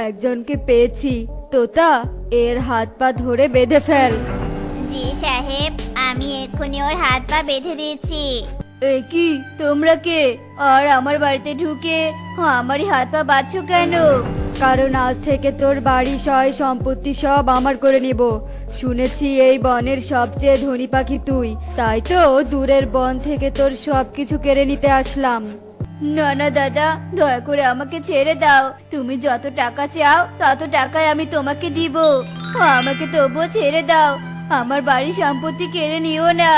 একজনকে পেয়েছি। তোতা, এর হাত পা ধরে বেঁধে ফেল। জি সাহেব, আমি এক্ষুনি ওর হাত পা বেঁধে দিচ্ছি। এ কি, তোমরা কে? আর আমার বাড়িতে ঢুকে আমারই হাত পা বাঁধছো কেন? কারণ আজ থেকে তোর বাড়ি সয় সম্পত্তি সব আমার করে নিব। শুনেছি এই বনের সবচেয়ে ধনী পাখি তুই, তাই তো দূরের বন থেকে তোর সবকিছু কেড়ে নিতে আসলাম। না না দাদা, দয়া করে আমাকে ছেড়ে দাও। তুমি যত টাকা চাও তত টাকায় আমি তোমাকে দিব। আমাকে তবুও ছেড়ে দাও, আমার বাড়ি সম্পত্তি কেড়ে নিও না।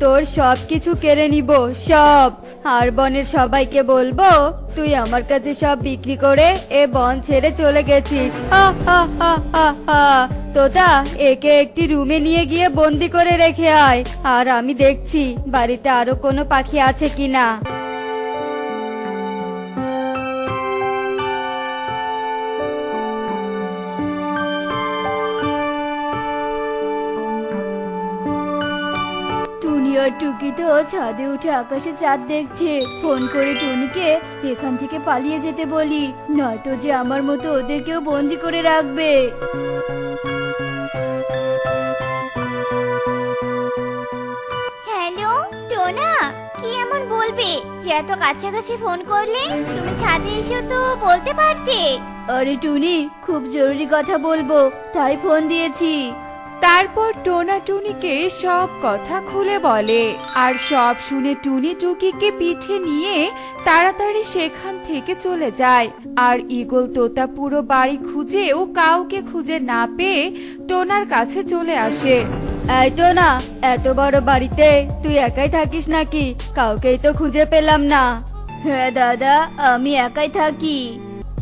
তোর সব কিছু কেড়ে নিব, সব। আর বনের সবাইকে বলবো তুই আমার কাছে সব বিক্রি করে এ বন ছেড়ে চলে গেছিস। হা হা হা হা হা। তোতা, একে একটি রুমে নিয়ে গিয়ে বন্দি করে রেখে আয়, আর আমি দেখছি বাড়িতে আরো কোনো পাখি আছে কিনা। টুনি আর টুকি তো ছাদে উঠে আকাশে চাঁদ দেখছে। ফোন করে টুনিকে এখান থেকে পালিয়ে যেতে বলি, নয়তো যে আমার মতো ওদেরকেও বন্দি করে রাখবে। হ্যালো টোনা, কি এমন বলবে যে এত কাছাকাছি ফোন করলে? তুমি ছাদে এসেও তো বলতে পারতে। আরে টুনি, খুব জরুরি কথা বলবো, তাই ফোন দিয়েছি। তারপর টোনা টুনিকে সব কথা খুলে বলে, আর সব শুনে টুনি টুকিকে পিঠে নিয়ে তাড়াতাড়ি সেখান থেকে চলে যায়। আর ঈগল তোতা পুরো বাড়ি খুঁজেও কাউকে খুঁজে না পেয়ে টোনার কাছে চলে আসে। এই টোনা, এত বড় বাড়িতে তুই একাই থাকিস নাকি? কাউকেই তো খুঁজে পেলাম না। হ্যাঁ দাদা, আমি একাই থাকি।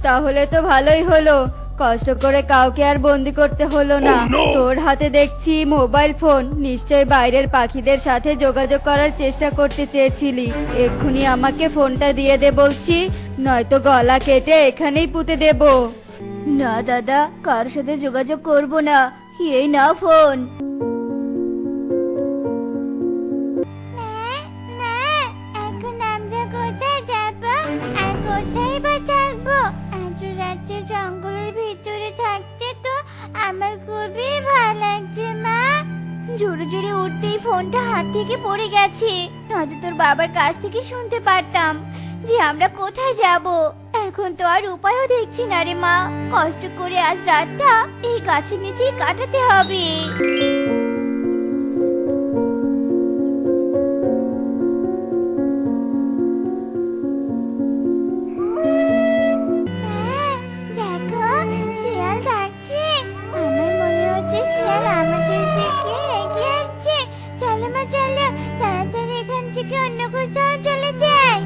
তাহলে তো ভালোই হলো, কষ্ট করে কাউকে আর বন্দি করতে হলো না। তোর হাতে দেখছি মোবাইল ফোন, নিশ্চয় বাইরের পাখিদের সাথে যোগাযোগ করার চেষ্টা করতে চেয়েছিলি। এক্ষুনি আমাকে ফোনটা দিয়ে দে বলছি, নয়তো গলা কেটে এখানেই পুঁতে দেব। না দাদা, কার সাথে যোগাযোগ করব না। এই না ফোন। না, এখন আমরা কোথায় যাব আর কোথায় বা থাকবো? এত রাতে জঙ্গলের ভিতরে থাকতে তো আমার খুবই ভালো লাগছে মা। জোরে জোরে উঠতেই ফোনটা হাত থেকে পড়ে গেছে, নয়তো তোর বাবার কাছ থেকে শুনতে পারতাম যে আমরা কোথায় যাব। এখন তো আর উপায়ও দেখছি না রে মা, কষ্ট করে আজ রাতটা এই গাছের নিচেই কাটাতে হবে। দেখো, শিয়াল ডাকছে। আমার মনে হচ্ছে শিয়াল আমাদের দিকে এগিয়ে আসছে। চলো মা, চলো তাড়াতাড়ি এখান থেকে অন্য কোথাও চলে যাই।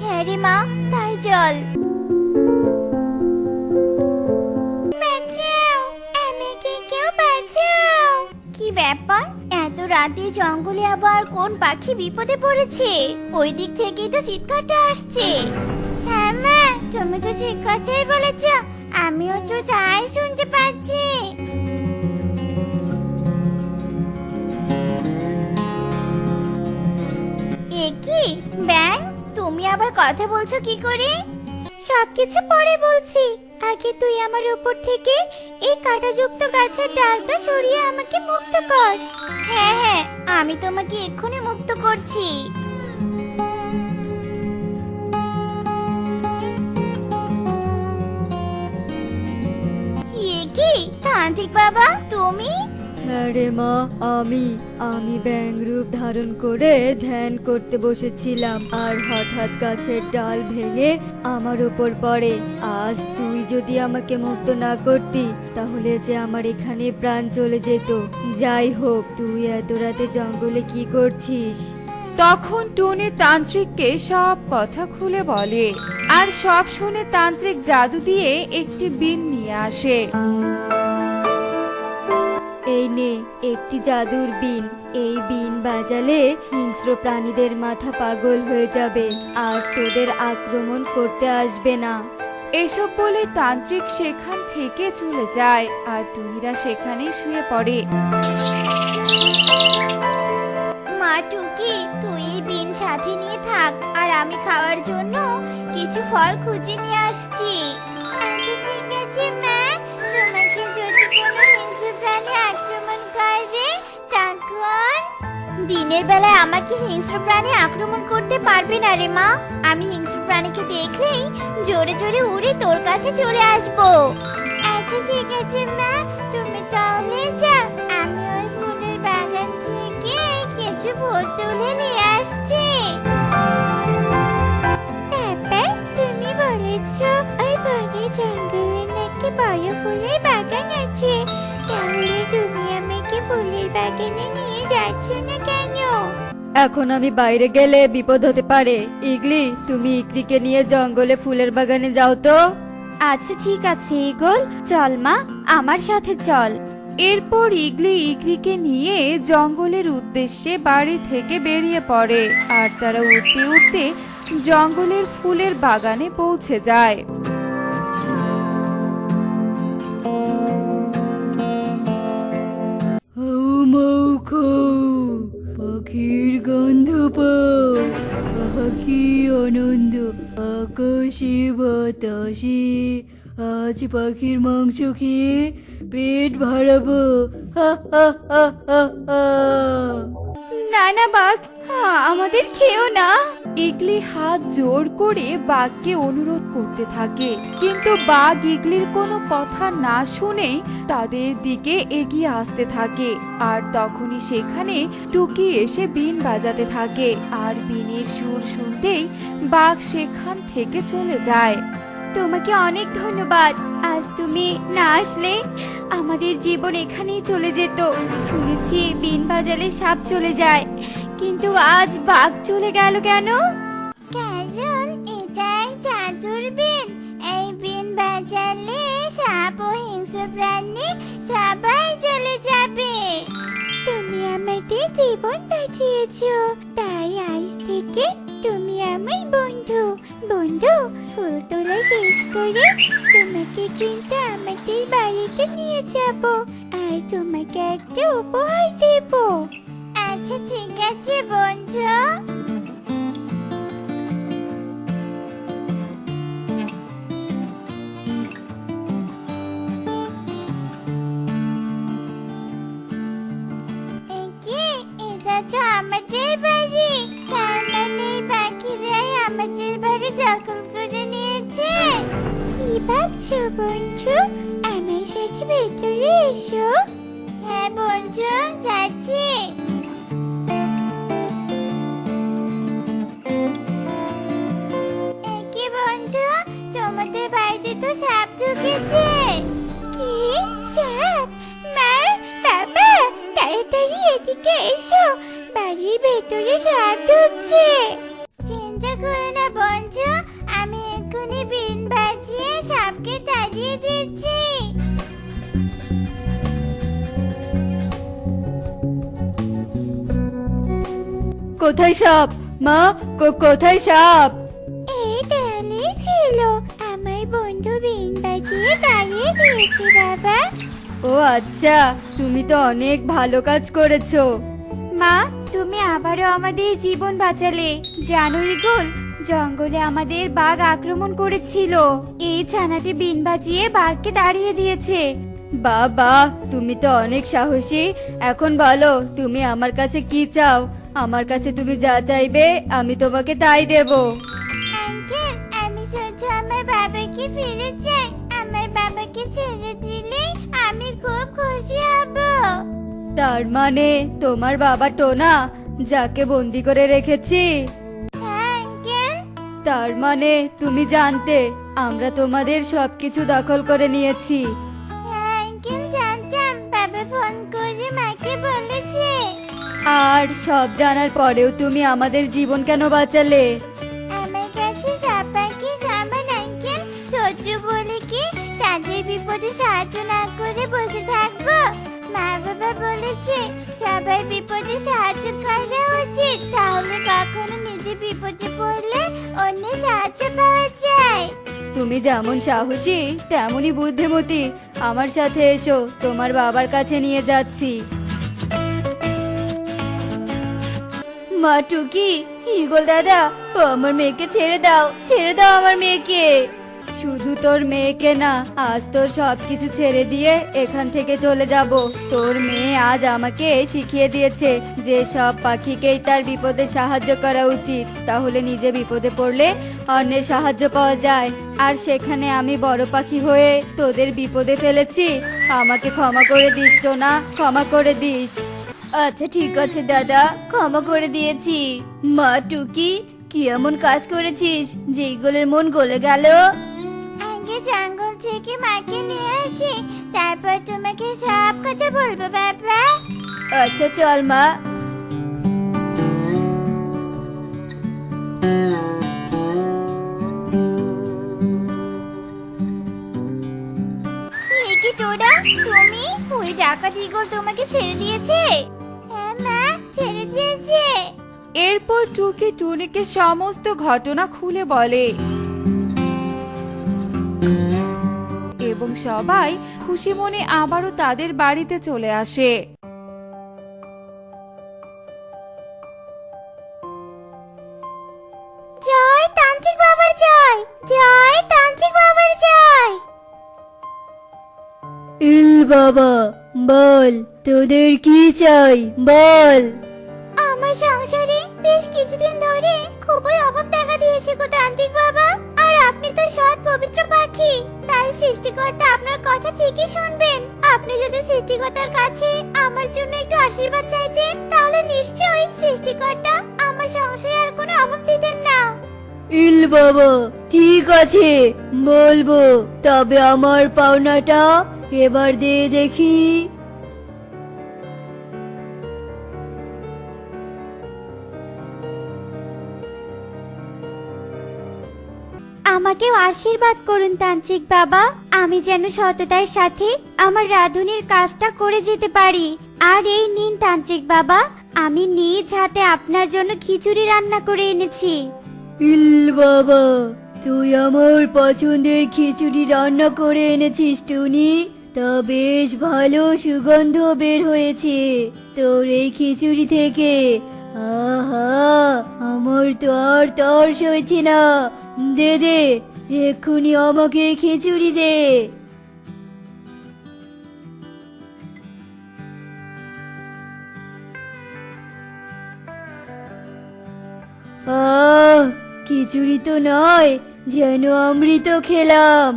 হ্যাঁ রে মা, তাই চল। বাঁচাও, আমাকে কেউ বাঁচাও। কি ব্যাপার, এত রাতে জঙ্গলে আবার কোন পাখি বিপদে পড়েছে? ওই দিক থেকেই তো চিৎকারটা আসছে। হ্যাঁ মা, তুমি তো ঠিক কথাই বলেছ, আমিও তো তাই শুনতে পাচ্ছি। এ কি ব্যাং, তুমি আবার কথা বলছো কি করে? সবকিছু পরে বলছি, আগে তুই আমার উপর থেকে এই কাঁটাযুক্ত গাছের ডালটা সরিয়ে আমাকে মুক্ত কর। হ্যাঁ হ্যাঁ, আমি তোমাকে এক্ষুনি মুক্ত করছি। এ কি তান্ত্রিক বাবা, তুমি? হ্যাঁ রে মা, আমি ব্যাঙ রূপ ধারণ করে ধ্যান করতে বসেছিলাম, আর হঠাৎ গাছের ডাল ভেঙে আমার উপর পড়ে। আজ তুই যদি আমাকে মুক্ত না করতি, তাহলে যে আমার এখানে প্রাণ চলে যেত। যাই হোক, তুই এত রাতে জঙ্গলে কি করছিস? তখন টুনি তান্ত্রিককে সব কথা খুলে বলে, আর সব শুনে তান্ত্রিক জাদু দিয়ে একটি বিন নিয়ে আসে। এই নে একটি জাদুর বিন, এই বিন বাজালে হিংস্র প্রাণীদের মাথা পাগল হয়ে যাবে আর তোদের আক্রমণ করতে আসবে না। এসব বলে তান্ত্রিক সেখান থেকে চলে যায়, আর টুনিরা সেখানেই শুয়ে পড়ে। মা টুকি, তুই এই বিন সাথে নিয়ে থাক, আর আমি খাওয়ার জন্য কিছু ফল খুঁজে নিয়ে আসছি। আচ্ছা ঠিক আছে দিনের বেলায় আমাকে হিংস্র প্রাণী আক্রমণ করতে পারবে না রে মা। আমি হিংস্র প্রাণীকে দেখলেই জোরে জোরে উড়ে তোর কাছে চলে আসবো। আচ্ছা ঠিক আছে মা, তুমি তাহলে যাও, আমি ওই ফুলের বাগান থেকে কিছু ফুল তুলে নিয়ে আসছি। বাবা, তুমি বলেছো ওই বনে জঙ্গলে নাকি বড় ফুলের বাগান আছে, তাহলে তুমি আমাকে ফুলের বাগানে নিয়ে যাচ্ছ না কেন? এখন আমি বাইরে গেলে বিপদ হতে পারে। ইগলি, তুমি ইকরিকে নিয়ে জঙ্গলে ফুলের বাগানে যাও তো। আচ্ছা ঠিক আছে ইগল, চল মা, আমার সাথে চল। এরপর ইগলি ইকরিকে নিয়ে জঙ্গলের উদ্দেশ্যে বাড়ি থেকে বেরিয়ে পড়ে আর তারা উঠতে উঠতে জঙ্গলের ফুলের বাগানে পৌঁছে যায়। পাখির গন্ধ পাও, আহা কি আনন্দ, আকাশে বাতাসে আজ পাখির মাংস খেয়ে পেট ভরাবো। হা হা হা হা হা। না না বাঘ, আমাদের খেও না। ইগলি হাত জোর করে বাঘকে অনুরোধ করতে থাকে, কিন্তু বাঘ ইগলির কোনো কথা না শুনেই তাদের দিকে এগিয়ে আসতে থাকে। আর তখনই সেখানে টুকি এসে বিন বাজাতে থাকে, আর বিনের সুর শুনতেই বাঘ সেখান থেকে চলে যায়। তোমাকে অনেক ধন্যবাদ, আজ তুমি না আসলে আমাদের জীবন এখানেই চলে যেত। শুনেছি বিন বাজালে সাপ চলে যায়, কিন্তু আজ বাঘ চলে গেল কেন? কারণ এটা এক জাদুর বিন। এই বিন বাজালে সাপ ও হিংস্র প্রাণী সবাই চলে যাবে। তুমি আমাদের জীবন বাঁচিয়েছো, তাই আজ থেকে তুমি আমার বন্ধু। বন্ধু, ফুল তোলা শেষ করে তোমাকে কিন্তু আমাদের বাড়িতে নিয়ে যাব, আর তোমাকে একটা উপহার দেব। আচ্ছা ঠিক আছে বন্ধু। এটা তো আমাদের বাড়ি, তার মানে পাখিরাই আমাদের বাড়ি দখল করে নিয়েছে। কি ভাবছো বন্ধু? আমার সাথে ভেতরে এসো। হ্যাঁ বন্ধু, যাচ্ছি। কি বন্ধু, তোমাদের বাড়িতে তো সাপ ঢুকেছে। কি সাপ? মা, বাবা, তাড়াতাড়ি এদিকে এসো, বাড়ির ভেতরে সাপ ঢুকছে। চিন্তা করো না বন্ধু, আমি এক্ষুনি বিন বাজিয়ে সাপকে তাড়িয়ে দিচ্ছি। কোথায় সাপ? মা, কোথায় সাপ? এই দেয়ালে ছিল, আমার বন্ধু বিন বাজিয়ে তাড়িয়ে দিয়েছি বাবা। ও আচ্ছা, তুমি তো অনেক ভালো কাজ করেছো। মা, তুমি আবারও আমাদের জীবন বাঁচালে। জানো ইগল, জঙ্গলে আমাদের বাঘ আক্রমণ করেছিল, এই ছানাটি বিন বাজিয়ে বাঘকে তাড়িয়ে দিয়েছে। বাবা, তুমি তো অনেক সাহসী। এখন বলো, তুমি আমার কাছে কি চাও? আমার কাছে তুমি যা চাইবে আমি তোমাকে তাই দেব। আঙ্কেল, আমি শুধু আমার বাবাকে ফিরে চাই। আমার বাবাকে ছেড়ে দিলে আমি খুব খুশি হব। তার মানে তোমার বাবা টোনা, যাকে বন্দি করে রেখেছি? হ্যাঁ আঙ্কেল। তার মানে তুমি জানতে আমরা তোমাদের সবকিছু দখল করে নিয়েছি? হ্যাঁ আঙ্কেল, জানতাম। বাবা ফোন করে মাকে বলেছে। আর সব জানার পরেও তুমি আমাদের জীবন কেন বাঁচালে? আমার কাছে সাপাকি সামান আঙ্কেল। শত্রু বলে কি তাদের বিপদে সাহায্য না করে বসে থাকবো? মা বাবা বলেছে সবাই বিপদে সাহায্য করা উচিত, তাহলে কখনো নিজে বিপদে পড়লে অন্য সাহায্য পাওয়া যায়। তুমি যেমন সাহসী তেমনই বুদ্ধিমতী। আমার সাথে এসো, তোমার বাবার কাছে নিয়ে যাচ্ছি। মা টুকি, ইগল দাদা, আমার মেয়েকে ছেড়ে দাও, ছেড়ে দাও আমার মেয়েকে। শুধু তোর মেয়েকে না, আজ তোর সবকিছু ছেড়ে দিয়ে এখান থেকে চলে যাব। তোর মেয়ে আজ আমাকে শিখিয়ে দিয়েছে যে সব পাখিকেই তার বিপদে সাহায্য করা উচিত, তাহলে নিজে বিপদে পড়লে অন্যের সাহায্য পাওয়া যায়। আর সেখানে আমি বড় পাখি হয়ে তোদের বিপদে ফেলেছি। আমাকে ক্ষমা করে দিস টোনা, ক্ষমা করে দিস। আচ্ছা ঠিক আছে দাদা, ক্ষমা করে দিয়েছি। মা টুকি, কি এমন কাজ করেছিস যে ঈগলের মন গলে গেল? আগে জঙ্গল থেকে মাকে নিয়ে আসি, তারপর তোমাকে সব কথা বলবো বাবা। আচ্ছা চল মা। এই কি টোনা, তুমি? ওই ডাকাত ঈগল তোমাকে ছেড়ে দিয়েছে? হ্যাঁ মা, ছেড়ে দিয়েছে। এরপর টুকি টুনিকে সমস্ত ঘটনা খুলে বলে এবং সবাই খুশি মনে আবারও তাদের বাড়িতে চলে আসে। জয় তান্ত্রিক বাবার জয়, জয় তান্ত্রিক বাবার জয়। ইল বাবা, বল তোদের কি চাই, বল। আমার সংসারে বেশ কিছুদিন ধরে খুবই অভাব দেখা দিয়েছে গো তান্ত্রিক বাবা। আর আপনি তো সৎ পবিত্র পাখি, তাই সৃষ্টিকর্তা আপনার কথা ঠিকই শুনবেন। আপনি যদি সৃষ্টিকর্তার কাছে আমার জন্য একটু আশীর্বাদ চাইতেন, তাহলে নিশ্চয়ই সৃষ্টিকর্তা আমার সংসারে আর কোনো অভাব দিতেন না। ইল বাবা, ঠিক আছে বলবো, তবে আমার পাওনাটা এবার দে দেখি। আমাকেও আশীর্বাদ করুন তান্ত্রিক বাবা, আমি যেন সততার সাথে আমার রাঁধুনির কাজটা করে যেতে পারি। আর এই নিন তান্ত্রিক বাবা, আমি নিজ হাতে আপনার জন্য খিচুড়ি রান্না করে এনেছি। ইল বাবা, তুই আমার পছন্দের খিচুড়ি রান্না করে এনেছিস টুনি, তা বেশ ভালো সুগন্ধ বের হয়েছে তোর এই খিচুড়ি থেকে। আহা, আমার তো আর তর সইছে না। দে দে, এক্ষুনি আমাকে খিচুড়ি দে। আহ, খিচুড়ি তো নয়, যেন অমৃত খেলাম।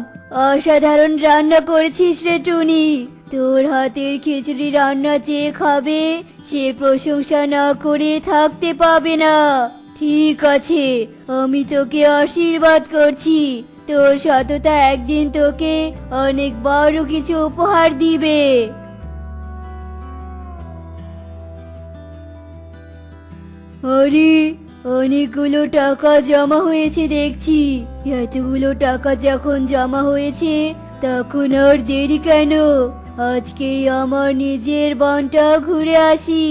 অসাধারণ রান্না করেছিস রে টুনি। তোর হাতের খিচুড়ি রান্না যে খাবে সে প্রশংসা না করে থাকতে পাবে না। ঠিক আছে, আমি তোকে আশীর্বাদ করছি, তোর সততা একদিন তোকে অনেক বড় কিছু উপহার দিবে। আরে, অনেকগুলো টাকা জমা হয়েছে দেখছি। এতগুলো টাকা যখন জমা হয়েছে, তখন আর দেরি কেন? আজকেই আমার নিজের বনটা ঘুরে আসি।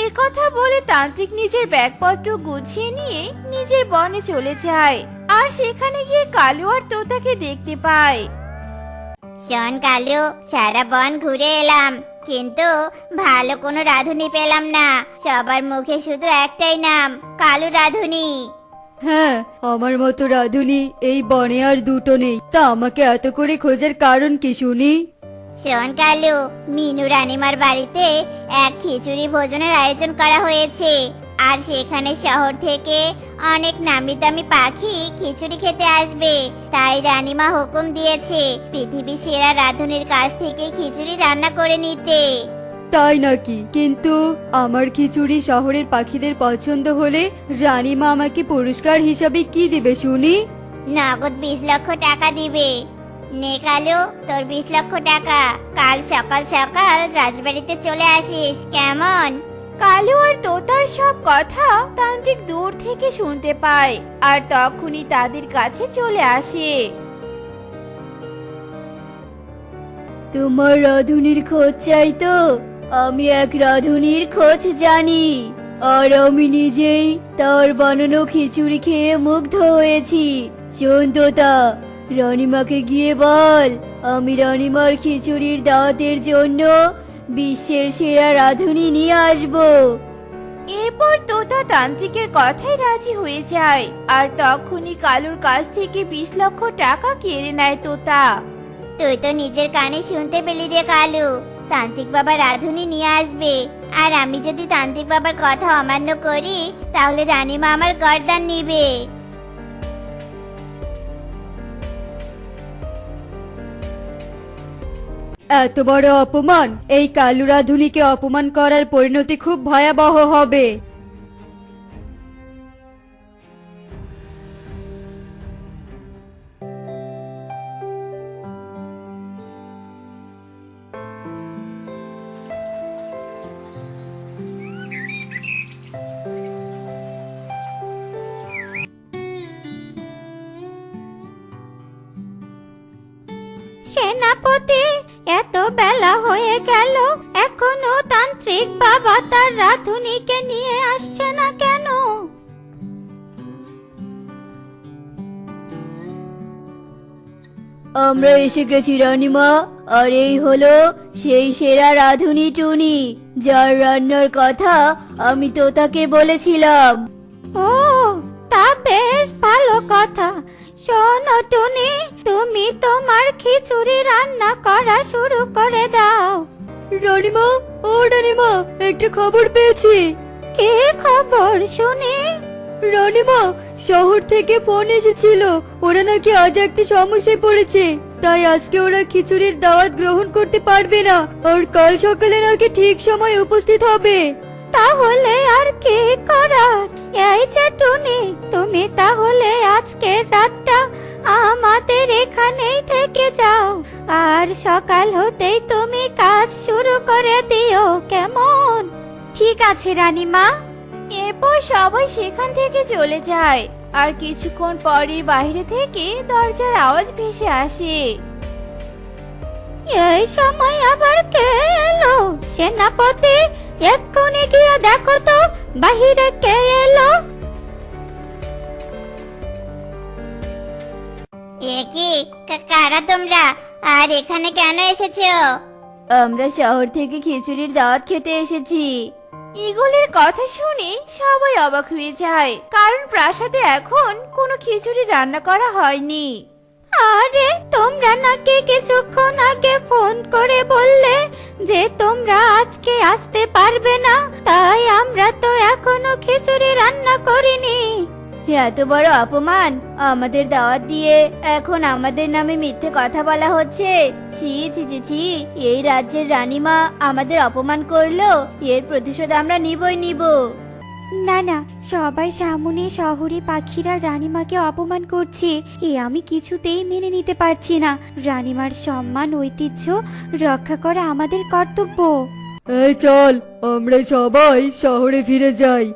এ কথা বলে তান্ত্রিক নিজের ব্যাগপত্র গুছিয়ে নিয়ে নিজের বনে চলে যায় আর সেখানে গিয়ে কালু আর তোতাকে দেখতে পায়। শোন কালু, সারা বন ঘুরে এলাম, কিন্তু ভালো কোনো রাঁধুনি পেলাম না। সবার মুখে শুধু একটাই নাম, কালু রাঁধুনি। হ্যাঁ, আমার মতো রাঁধুনি এই বনে আর দুটো নেই। তা আমাকে এত করে খোঁজার কারণ কি শুনি? শোন কালু, মিনু রানীমার বাড়িতে এক খিচুড়ি ভোজনের আয়োজন করা হয়েছে। আর সেখানে শহর থেকে অনেক নামি দামি পাখি খিচুড়ি খেতে আসবে। তাই রানীমা হুকুম দিয়েছে পৃথিবীর সেরা রাঁধুনির কাছ থেকে খিচুড়ি রান্না করে নিতে। তাই নাকি? কিন্তু আমার খিচুড়ি শহরের পাখিদের পছন্দ হলে রানীমা আমাকে পুরস্কার হিসাবে কি দিবে শুনি? নগদ 20 লক্ষ টাকা দিবে। নে কালু, তোর 20 লক্ষ টাকা। কাল সকাল সকাল রাজবাড়িতে চলে আসিস, কেমন? কালু আর তোতার সব কথা তান্ত্রিক দূর থেকে শুনতে পায় আর তখনই তাদের কাছে চলে আসে। তোমার রাঁধুনির খোঁজ চাই তো? আমি এক রাঁধুনির খোঁজ জানি, আর আমি নিজেই তার বানানো খিচুড়ি খেয়ে মুগ্ধ হয়েছি। শোন তোতা, রানীমাকে গিয়ে বল আমি রানীমার খিচুড়ির দাওয়াতের জন্য বিশ্বের সেরা রাঁধুনি নিয়ে আসবো। এরপর তোতা তান্ত্রিকের কথায় রাজি হয়ে যায় আর তখনই কালুর কাছ থেকে 20 লক্ষ টাকা কেড়ে নেয় তোতা। তুই তো নিজের কানে শুনতে পেলি রে কালু, তান্ত্রিক বাবা রাধুনি নিয়ে আসবে। আর আমি যদি তান্ত্রিক বাবার কথা অমান্য করি তাহলে রানীমা আমার গর্দান নিবে। এত বড় অপমান! এই কালু রাধুনিকে অপমান করার পরিণতি খুব ভয়াবহ হবে। সেনাপতি, এত বেলা হয়ে গেল, এখনো তান্ত্রিক বাবা তার রাধুনিকে নিয়ে আসছে না কেন? আমরা এসে গেছি রানীমা। আর এই হলো সেই সেরা রাধুনি টুনি, যার রান্নার কথা আমি তোতাকে বলেছিলাম। ও, তা বেশ ভালো কথা। শোনো টুনি, তুমি তোমার খিচুড়ি রান্না করা শুরু করে দাও। রানীমা, ও রানীমা, একটা খবর পেয়েছি। কি খবর শুনি? রানীমা, শহর থেকে ফোন এসেছিল, ওরা নাকি আজ একটা সমস্যায় পড়েছে, তাই আজকে ওরা খিচুড়ির দাওয়াত গ্রহণ করতে পারবে না, আর কাল সকালে নাকি ঠিক সময় উপস্থিত হবে। তাহলে আর কি করার? এই যে টুনি, তুমি তাহলে আজকের রাতটা আমাদের এখানেই থেকে যাও, আর সকাল হতেই তুমি কাজ শুরু করে দিও, কেমন? ঠিক আছে রানীমা। এরপর সবাই সেখান থেকে চলে যায় আর কিছুক্ষণ পরই বাইরে থেকে দরজার আওয়াজ ভেসে আসে। এই সময় আবার কে এলো? সেনাপতি, এক্ষুনি গিয়ে দেখো তো বাহিরে কে এলো। কি কারা তোমরা, আর এখানে কেন এসেছো? আমরা শহর থেকে খিচুড়ির দাওয়াত খেতে এসেছি। ঈগলের কথা শুনে সবাই অবাক হয়ে যায়, কারণ প্রাসাদে এখন কোনো খিচুড়ি রান্না করা হয়নি। আরে, তোমরা নাকি কিছুক্ষণ আগে ফোন করে বললে যে তোমরা আজকে আসতে পারবে না, তাই আমরা তো এখনো খিচুড়ি রান্না করিনি। এত বড় অপমান! আমাদের দাওয়াত দিয়ে এখন আমাদের নামে মিথ্যে কথা বলা হচ্ছে। ছি ছি ছি ছি, এই রাজ্যের রানীমা আমাদের অপমান করলো, এর প্রতিশোধ আমরা নিবই নিব। না না, সবাই সামনে শহরে পাখিরা রানীমাকে অপমান করছে, এ আমি কিছুতেই মেনে নিতে পারছি না। রানীমার সম্মান ঐতিহ্য রক্ষা করা আমাদের কর্তব্য। এই চল, আমরা সবাই শহরে ফিরে যাই।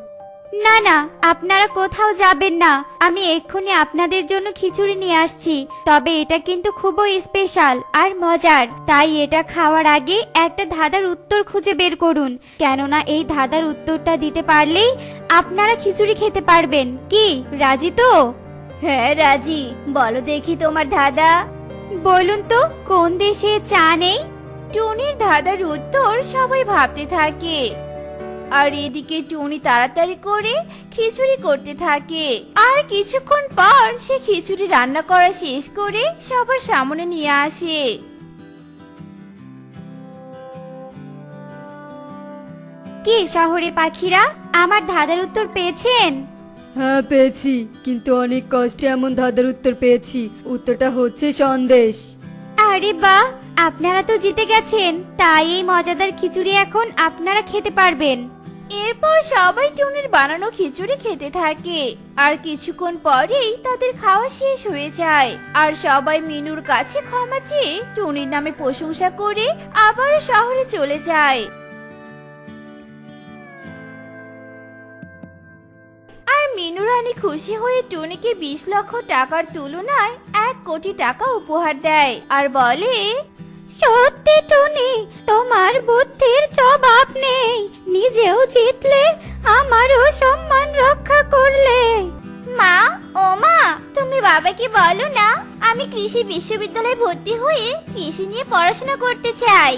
না না, আপনারা কোথাও যাবেন না, আমি এক্ষুনি আপনাদের জন্য খিচুড়ি নিয়ে আসছি। তবে এটা কিন্তু খুবই স্পেশাল আর মজার, তাই এটা খাওয়ার আগে একটা ধাঁধার উত্তর খুঁজে বের করুন, কেননা এই ধাঁধার উত্তরটা দিতে পারলেই আপনারা খিচুড়ি খেতে পারবেন। কি রাজি তো? হ্যাঁ রাজি, বলো দেখি তোমার ধাঁধা। বলুন তো, কোন দেশে চা নেই? টুনির ধাঁধার উত্তর সবাই ভাবতে থাকে, আর এদিকে টুনি তাড়াতাড়ি করে খিচুড়ি করতে থাকে। আর কিছুক্ষণ পর সে খিচুড়ি রান্না করা শেষ করে সবার সামনে নিয়ে আসে। কি শহরে পাখিরা, আমার ধাঁধার উত্তর পেয়েছেন? হ্যাঁ পেয়েছি, কিন্তু অনেক কষ্টে এমন ধাঁধার উত্তর পেয়েছি। উত্তরটা হচ্ছে সন্দেশ। আরে বাহ, আপনারা তো জিতে গেছেন, তাই এই মজাদার খিচুড়ি এখন আপনারা খেতে পারবেন। এরপর সবাই টুনির বানানো খিচুড়ি খেতে থাকে, আর কিছুক্ষণ পরেই তাদের খাওয়া শেষ হয়ে যায়। আর সবাই মিনুর কাছে ক্ষমা চেয়ে টুনির নামে প্রশংসা করে আবারও শহরে চলে যায়। আর মিনু রানী খুশি হয়ে টুনিকে 20 লক্ষ টাকার তুলনায় 1 কোটি টাকা উপহার দেয় আর বলে, সত্যি টুনি, তোমার বুদ্ধির জবাব নেই, নিজেও জিতলে আমারও সম্মান রক্ষা করলে। মা, ও মা, তুমি বাবাকে বলো না আমি কৃষি বিশ্ববিদ্যালয়ে ভর্তি হয়ে কৃষি নিয়ে পড়াশোনা করতে চাই।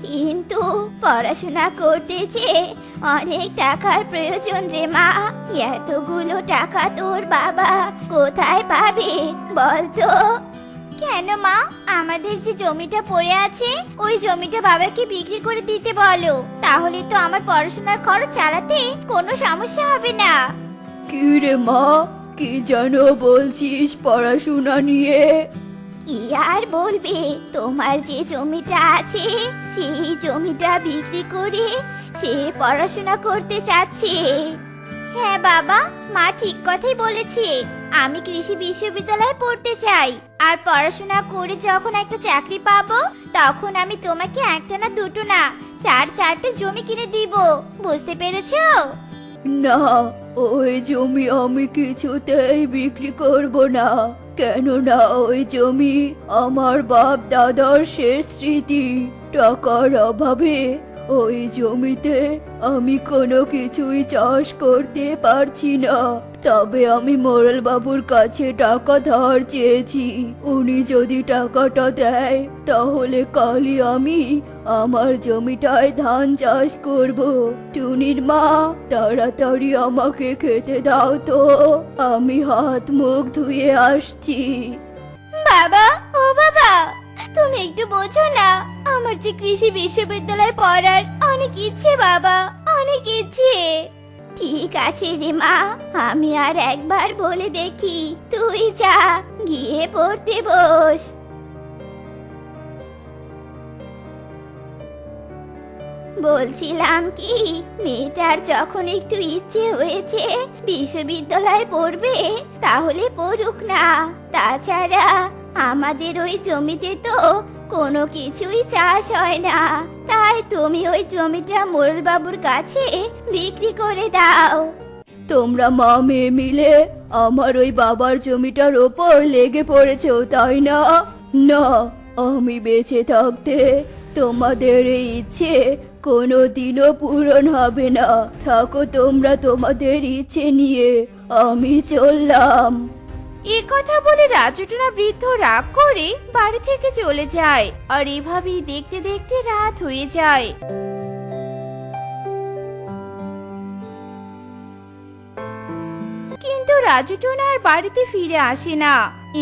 কিন্তু পড়াশোনা করতে চেয়ে অনেক টাকার প্রয়োজন রে মা। এতগুলো টাকা তোর বাবা কোথায় পাবে বল তো? কেন মা, আমাদের যে জমিটা পড়ে আছে ওই জমিটা বাবাকে বিক্রি করে দিতে বলো, তাহলে তো আমার পড়াশোনার খরচ চালাতে কোনো সমস্যা হবে না। কি রে মা, কি যেন বলছিস পড়াশোনা নিয়ে? কি আর বলবে, তোমার যে জমিটা আছে সেই জমিটা বিক্রি করে সে পড়াশোনা করতে চাচ্ছে। হ্যাঁ বাবা, মা ঠিক কথাই বলেছে। আমি কৃষি বিশ্ববিদ্যালয়ে পড়তে চাই, আর পড়াশোনা করে যখন একটা চাকরি পাবো তখন আমি তোমাকে একটা না দুটো না চারটে জমি কিনে দিব, বুঝতে পেরেছো? না, ওই জমি আমি কিছুতেই বিক্রি করব না। কেননা ওই জমি আমার বাপ দাদার শেষ স্মৃতি। টাকার অভাবে ওই জমিতে আমি কোনো কিছুই চাষ করতে পারছি না। তবে আমি মোড়ল বাবুর কাছে টাকা ধার চেয়েছি। উনি যদি টাকাটা দেয় তাহলে কালই আমি আমার জমিটায় ধান চাষ করব। টুনির মা, তাড়াতাড়ি আমাকে খেতে দাও তো, আমি হাত মুখ ধুয়ে আসছি। বাবা, ও বাবা, তুমি একটু বোঝো না, আমার যে কৃষি বিশ্ববিদ্যালয়ে পড়ার অনেক ইচ্ছে বাবা, অনেক ইচ্ছে। ঠিক আছে রে মা, আমি আর একবার বলে দেখি, তুই যা গিয়ে পড়তে বস। বলছিলাম কি, মেয়েটার যখন একটু ইচ্ছে হয়েছে বিশ্ববিদ্যালয়ে পড়বে তাহলে পড়ুক না। তাছাড়া আমাদের ওই জমিতে তো কোনো কিছুই চাষ হয় না, তাই তুমি ওই জমিটা মোড়ল বাবুর কাছে বিক্রি করে দাও। তোমরা মা মেয়ে মিলে আমার ওই বাবার জমিটার ওপর লেগে পড়েছো, তাই না? না, আমি বেঁচে থাকতে তোমাদের এই ইচ্ছে কোনোদিনও পূরণ হবে না। থাকো তোমরা তোমাদের ইচ্ছে নিয়ে, আমি চললাম। এ কথা বলে রাজুটনা বৃদ্ধ রাগ করে বাড়ি থেকে চলে যায়। আর এভাবেই দেখতে দেখতে রাত হয়ে যায়। কিন্তু রাজুটনা আর বাড়িতে ফিরে আসে না।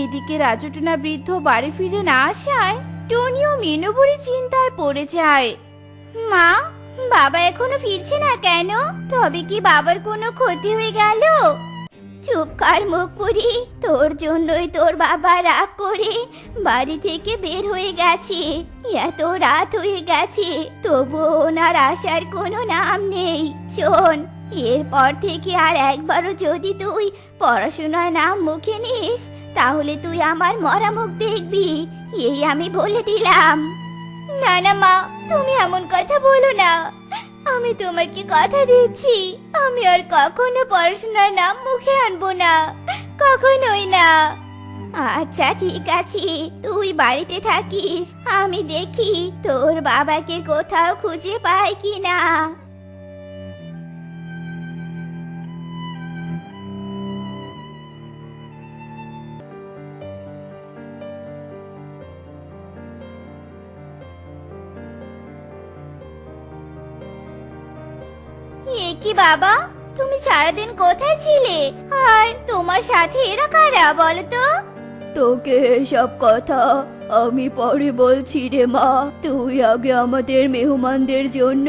এদিকে রাজুটনা বৃদ্ধ বাড়ি ফিরে না আসায় টনি ও মিনু বুড়ি চিন্তায় পড়ে যায়। মা, বাবা এখনো ফিরছে না কেন? তবে কি বাবার কোনো ক্ষতি হয়ে গেল? চুপ কর মুখ পুরি, তোর জন্যই তোর বাবা রাগ করে বাড়ি থেকে বের হয়ে গেছে। এত রাত হয়ে গেছে তবু ওনার আসার কোনো নাম নেই। শোন, এরপর থেকে আর একবারও যদি তুই পড়াশোনার নাম মুখে নিস তাহলে তুই আমার মরা মুখ দেখবি, এই আমি বলে দিলাম। না না মা, তুমি এমন কথা বলো না। আমি তোমাকে কথা দিচ্ছি, আমি আর কখনো পড়াশোনার নাম মুখে আনবো না, কখনোই না। আচ্ছা ঠিক আছে, তুই বাড়িতে থাকিস, আমি দেখি তোর বাবাকে কোথাও খুঁজে পাই কিনা। এ কি বাবা, তুমি সারাদিন কোথায় ছিলে? আর তোমার সাথে এরা কারা বলো তো? তোকে সব কথা আমি পরে বলছি রে মা। তুই আগে আমাদের মেহমানদের জন্য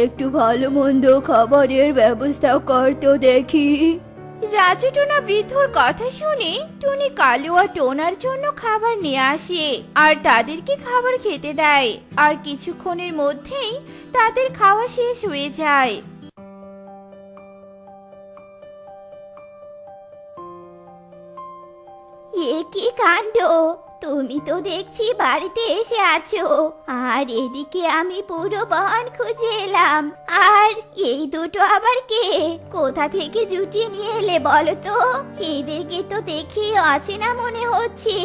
একটু ভালো মন্দ খাবারের ব্যবস্থা কর তো দেখি। রাজু টোনা বৃদ্ধর কথা শুনে টুনি কালু আর টোনার জন্য খাবার নিয়ে আসে আর তাদেরকে খাবার খেতে দেয়। আর কিছুক্ষণের মধ্যেই তাদের খাওয়া শেষ হয়ে যায়। এ কি কাণ্ড, তুমি তো দেখছি বাড়িতে এসে আছো, আর এদিকে আমি পুরো বন খুঁজে এলাম। আর এই দুটো আবার কে, কোথা থেকে জুটিয়ে নিয়ে এলে বলো তো? এদেরকে তো দেখি অচেনা মনে হচ্ছে।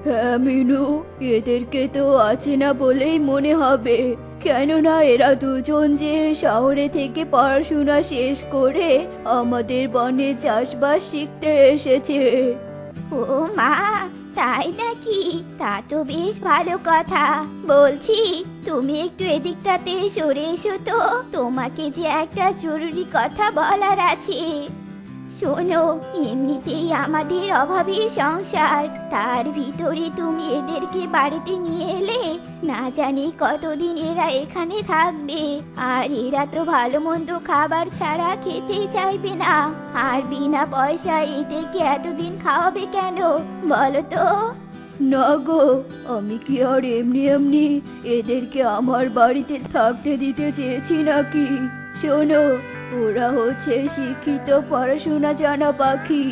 হ্যাঁ মিনু, এদেরকে তো আছে না বলেই মনে হবে, কেননা এরা দুজন যে শহরে থেকে পড়াশোনা শেষ করে আমাদের বনে চাষবাস শিখতে এসেছে। ও মা, তাই নাকি? তা তো বেশ ভালো কথা। বলছি, তুমি একটু এদিকটাতে সরে এসো তো, তোমাকে যে একটা জরুরি কথা বলার আছে। শোনো, এমনিতেই আমাদের অভাবী সংসার, তার ভিতরে তুমি এদেরকে বাড়িতে নিয়ে এলে না জানি কতদিন এরা এখানে থাকবে। আর এরা তো ভালো মন্দ খাবার ছাড়া খেতেই চাইবে না। আর বিনা পয়সায় এদেরকে এতদিন খাওয়াবে কেন বলো তো? না গো, আমি কি আর এমনি এমনি এদেরকে আমার বাড়িতে থাকতে দিতে চেয়েছি নাকি? শোনো, ওরা হচ্ছে শিক্ষিত পড়াশোনা জানা পাখি,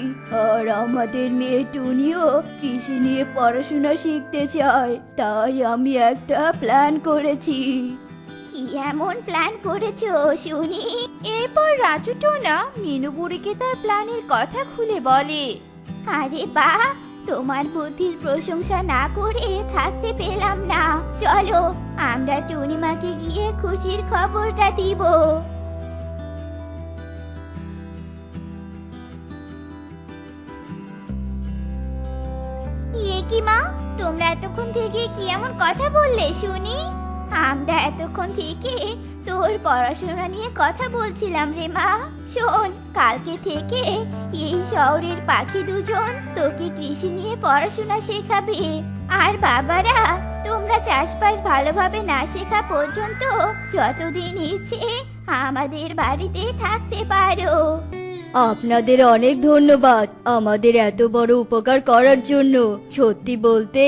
আর আমাদের মেয়ে টুনিও কৃষি নিয়ে পড়াশোনা শিখতে চায়। তাই আমি একটা প্ল্যান করেছি। কি এমন প্ল্যান করেছো শুনি? এরপর রাজু টোনা মিনু বুড়িকে তার প্ল্যানের কথা খুলে বলে। আরে বাহ, তোমার বুদ্ধির প্রশংসা না করে থাকতে পেলাম না। চলো, আমরা টুনিমাকে গিয়ে খুশির খবরটা দিব। ইয়ে কি মা, তোমরা এতক্ষণ থেকে কি এমন কথা বললে শুনি? আমরা এতক্ষণ থেকে তোর পড়াশোনা নিয়ে কথা বলছিলাম রে মা। শোন, কালকে থেকে এই শহরের পাখি দুজন তোকে কৃষি নিয়ে পড়াশোনা শেখাবে। আর বাবারা, তোমরা চাষবাস ভালোভাবে না শেখা পর্যন্ত যতদিন ইচ্ছে আমাদের বাড়িতে থাকতে পারো। আপনাদের অনেক ধন্যবাদ আমাদের এত বড় উপকার করার জন্য। সত্যি বলতে,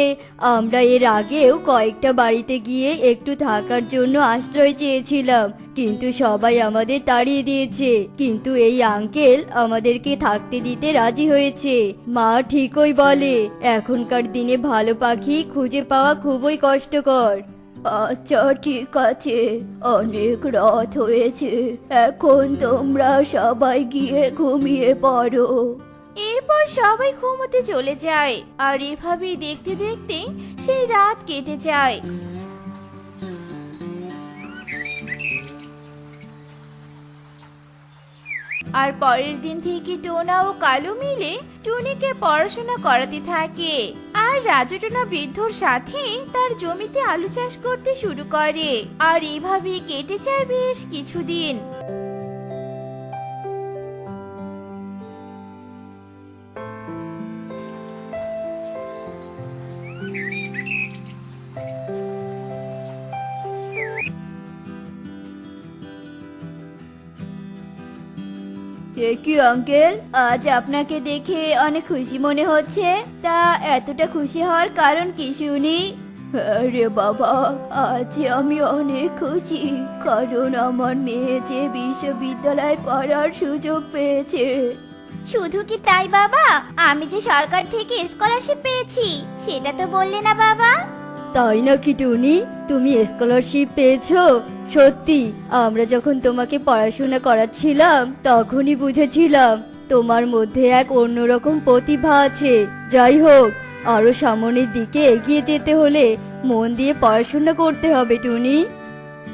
আমরা এর আগেও কয়েকটা বাড়িতে গিয়ে একটু থাকার জন্য আশ্রয় চেয়েছিলাম, কিন্তু সবাই আমাদের তাড়িয়ে দিয়েছে। কিন্তু এই আঙ্কেল আমাদেরকে থাকতে দিতে রাজি হয়েছে। মা ঠিকই বলে, এখনকার দিনে ভালো পাখি খুঁজে পাওয়া খুবই কষ্টকর। আচ্ছা, ঠিক আছে, অনেক রাত হয়েছে, এখন তোমরা সবাই গিয়ে ঘুমিয়ে পড়ো। এরপর সবাই ঘুমোতে চলে যায়। আর এভাবেই দেখতে দেখতে সেই রাত কেটে যায়। আর পরের দিন থেকে টোনা ও কালু মিলে টুনিকে পড়াশোনা করাতে থাকে। আর রাজু টোনা বৃদ্ধর সাথে তার জমিতে আলু চাষ করতে শুরু করে। আর এভাবেই কেটে যায় বেশ কিছুদিন। এ কি আঙ্কেল, আজ আপনাকে দেখে অনেক খুশি মনে হচ্ছে। তা এতটা খুশি হওয়ার কারণ কি শুনি? আরে বাবা, আজ আমি অনেক খুশি, কারণ আমার মেয়ে যে বিশ্ববিদ্যালয়ে পড়ার সুযোগ পেয়েছে। শুধু কি তাই বাবা, আমি যে সরকার থেকে স্কলারশিপ পেয়েছি সেটা তো বললে না বাবা? তাই নাকি টুনি, তুমি স্কলারশিপ পেয়েছো? সত্যি, আমরা যখন তোমাকে পড়াশোনা করাচ্ছিলাম তখনই বুঝেছিলাম তোমার মধ্যে এক অন্যরকম প্রতিভা আছে। যাই হোক, আরো সামনের দিকে এগিয়ে যেতে হলে মন দিয়ে পড়াশোনা করতে হবে টুনি।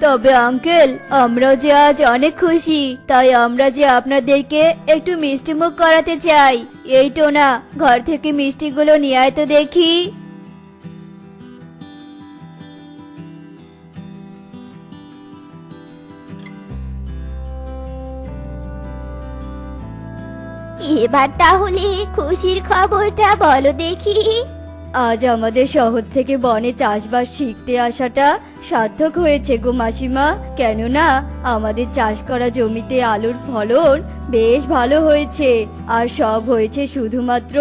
তবে আঙ্কেল, আমরা যে আজ অনেক খুশি, তাই আমরা যে আপনাদেরকে একটু মিষ্টিমুখ করাতে চাই। এই টোনা, ঘর থেকে মিষ্টিগুলো নিয়ে আয় তো দেখি। এবার তাহলে খুশির খবরটা বলো দেখি। আজ আমাদের শহর থেকে বনে চাষবাস শিখতে আসাটা সার্থক হয়েছে গো মাসিমা। কেননা আমাদের চাষ করা জমিতে আলুর ফলন বেশ ভালো হয়েছে, আর সব হয়েছে শুধুমাত্র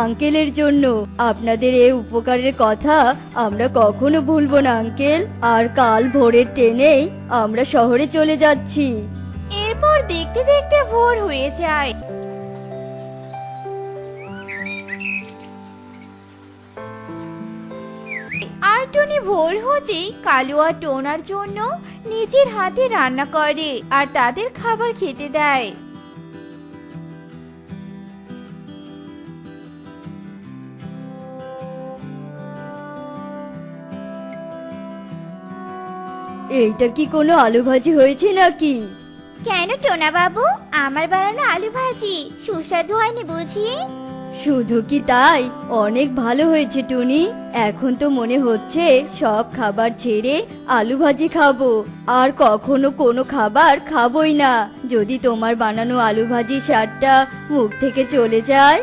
আঙ্কেলের জন্য। আপনাদের এই উপকারের কথা আমরা কখনো ভুলবো না আঙ্কেল। আর কাল ভোরের ট্রেনেই আমরা শহরে চলে যাচ্ছি। এরপর দেখতে দেখতে ভোর হয়ে যায়। আর টুনি ভোর হতেই কালু আর টোনার জন্য নিজের হাতে রান্না করে আর তাদের খাবার খেতে দেয়। এইটা কি কোনো আলু ভাজি হয়েছে নাকি? কেন টোনা বাবু, আমার বানানো আলু ভাজি সুস্বাদু হয়নি বুঝি? শুধু কি তাই, অনেক ভালো হয়েছে টুনি। এখন তো মনে হচ্ছে সব খাবার ছেড়ে আলু ভাজি খাবো, আর কখনো কোনো খাবার খাবোই না যদি তোমার বানানো আলু ভাজির স্বাদটা মুখ থেকে চলে যায়।